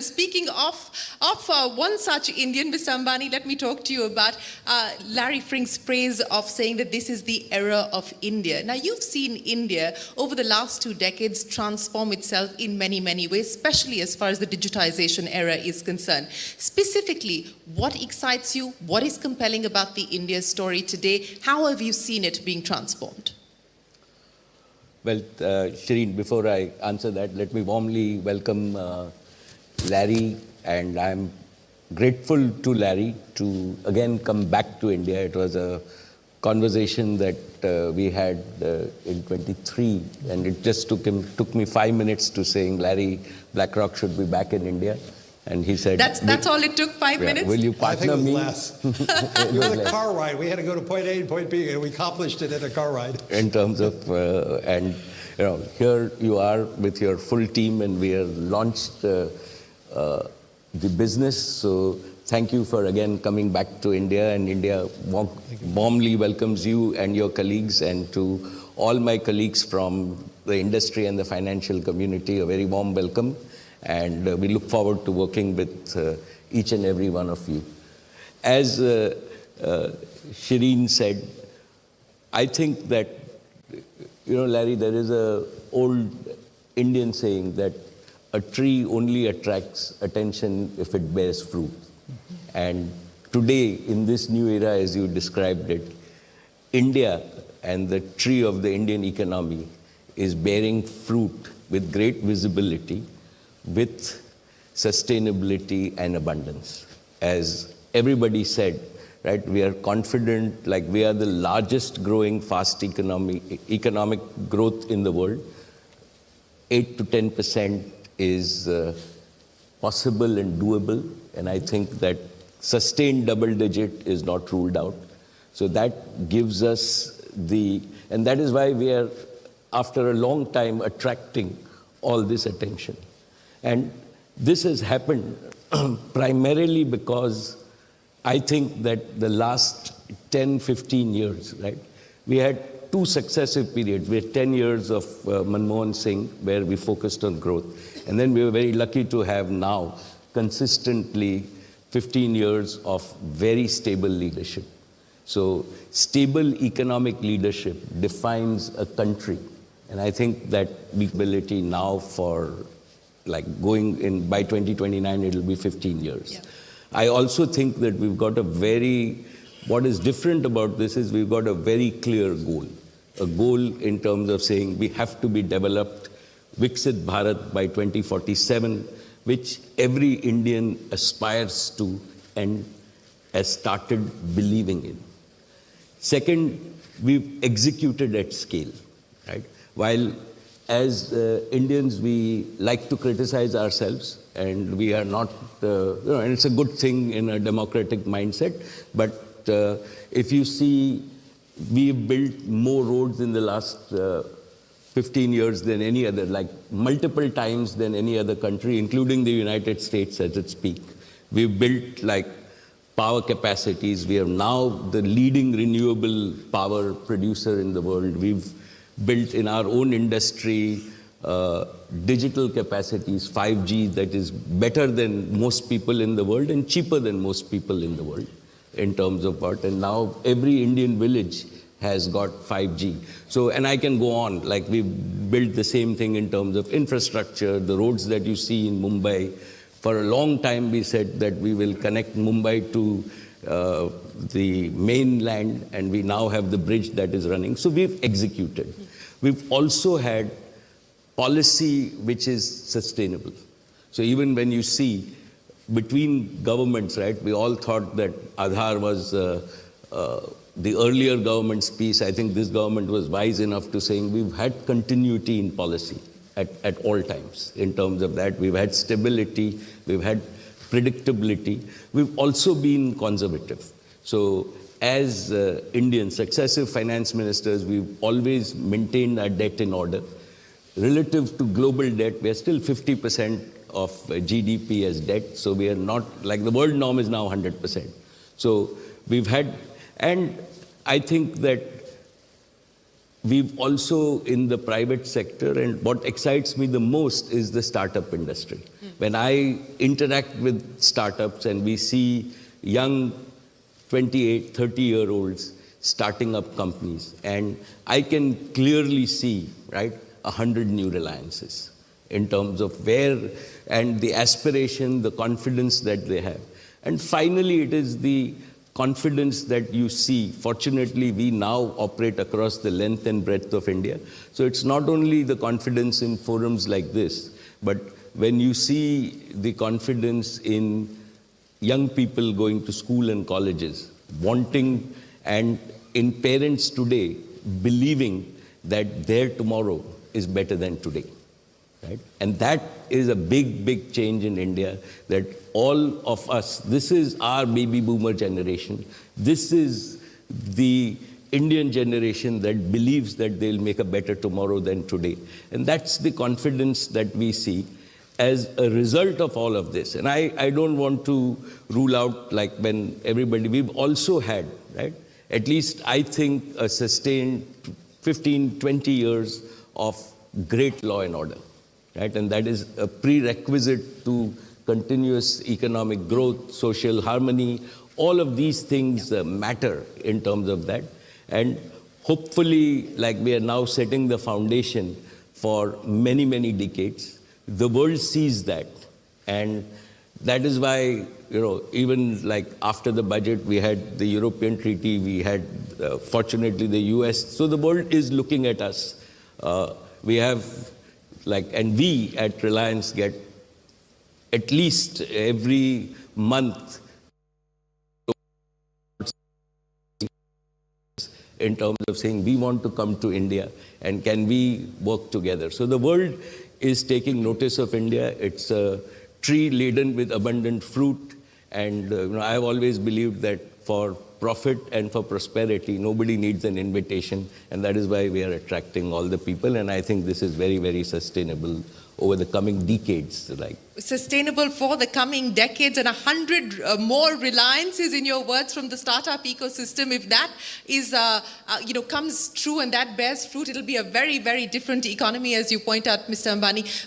Speaking of one such Indian, Mr. Ambani, let me talk to you about Larry Fink's phrase of saying that this is the era of India. Now, you've seen India over the last 2 decades transform itself in many, many ways, especially as far as the digitization era is concerned. Specifically, what excites you? What is compelling about the India story today? How have you seen it being transformed? Well, Shireen, before I answer that, let me warmly welcome Larry, and I'm grateful to Larry to again come back to India. It was a conversation that we had in 23, and it just took me 5 minutes to saying, Larry, BlackRock should be back in India. And he said, that's all it took, 5 minutes? Will you partner me? I think it was less. It was a car ride. We had to go to point A and point B, and we accomplished it in a car ride. In terms of, and you know, here you are with your full team, and we have launched the business. So thank you for again coming back to India, and India warmly welcomes you and your colleagues, and to all my colleagues from the industry and the financial community, a very warm welcome. And we look forward to working with each and every one of you. As Shireen said, I think that, you know, Larry, there is an old Indian saying that a tree only attracts attention if it bears fruit. Mm-hmm. And today, in this new era, as you described it, India and the tree of the Indian economy is bearing fruit with great visibility, with sustainability and abundance. As everybody said, right, we are confident, like we are the largest growing fast economic growth in the world. 8 to 10% is possible and doable, and I think that sustained double digit is not ruled out. So that gives us and that is why we are, after a long time, attracting all this attention. And this has happened primarily because I think that the last 10, 15 years, right, we had 2 successive periods. We had 10 years of Manmohan Singh, where we focused on growth. And then we were very lucky to have now consistently 15 years of very stable leadership. So stable economic leadership defines a country. And I think that ability now for like going in, by 2029, it'll be 15 years. Yeah. I also think that we've got what is different about this is we've got a very clear goal. A goal in terms of saying we have to be developed, Viksit Bharat by 2047, which every Indian aspires to and has started believing in. Second, we've executed at scale, right? While as Indians, we like to criticize ourselves, and we are not, and it's a good thing in a democratic mindset. But if you see, we've built more roads in the last 15 years than any other, like multiple times than any other country, including the United States at its peak. We've built like power capacities. We are now the leading renewable power producer in the world. We've built in our own industry digital capacities, 5G, that is better than most people in the world and cheaper than most people in the world in terms of what. And now every Indian village has got 5G. So, and I can go on, like we've built the same thing in terms of infrastructure, the roads that you see in Mumbai. For a long time we said that we will connect Mumbai to the mainland, and we now have the bridge that is running. So we've executed. We've also had policy which is sustainable. So even when you see between governments, right, we all thought that Aadhaar was the earlier government's piece. I think this government was wise enough to saying we've had continuity in policy at all times. In terms of that, we've had stability, we've had predictability. We've also been conservative. So as Indian successive finance ministers, we've always maintained our debt in order. Relative to global debt, we are still 50% of GDP as debt. So we are not, like the world norm is now 100%. So we've had, and I think that we've also in the private sector, and what excites me the most is the startup industry. When I interact with startups and we see young 28, 30-year-olds starting up companies, and I can clearly see, right, 100 new Reliances in terms of where, and the aspiration, the confidence that they have. And finally, it is the confidence that you see. Fortunately, we now operate across the length and breadth of India. So it's not only the confidence in forums like this, but when you see the confidence in young people going to school and colleges, wanting, and in parents today believing that their tomorrow is better than today. Right? And that is a big, big change in India, that all of us, this is our baby boomer generation. This is the Indian generation that believes that they'll make a better tomorrow than today. And that's the confidence that we see as a result of all of this. And I don't want to rule out, like when everybody, we've also had, right, at least I think a sustained 15, 20 years of great law and order. Right? And that is a prerequisite to continuous economic growth, social harmony. All of these things matter in terms of that. And hopefully, like we are now setting the foundation for many, many decades, the world sees that. And that is why, even like after the budget, we had the European treaty, we had, fortunately, the US. So the world is looking at us. We have, and we at Reliance get at least every month in terms of saying we want to come to India and can we work together. So the world is taking notice of India. It's a tree laden with abundant fruit. And I've always believed that for profit and for prosperity, nobody needs an invitation, and that is why we are attracting all the people, and I think this is very, very sustainable over the coming decades. Sustainable for the coming decades, and 100 more Reliances, in your words, from the startup ecosystem. If that is, comes true and that bears fruit, it'll be a very, very different economy, as you point out, Mr. Ambani.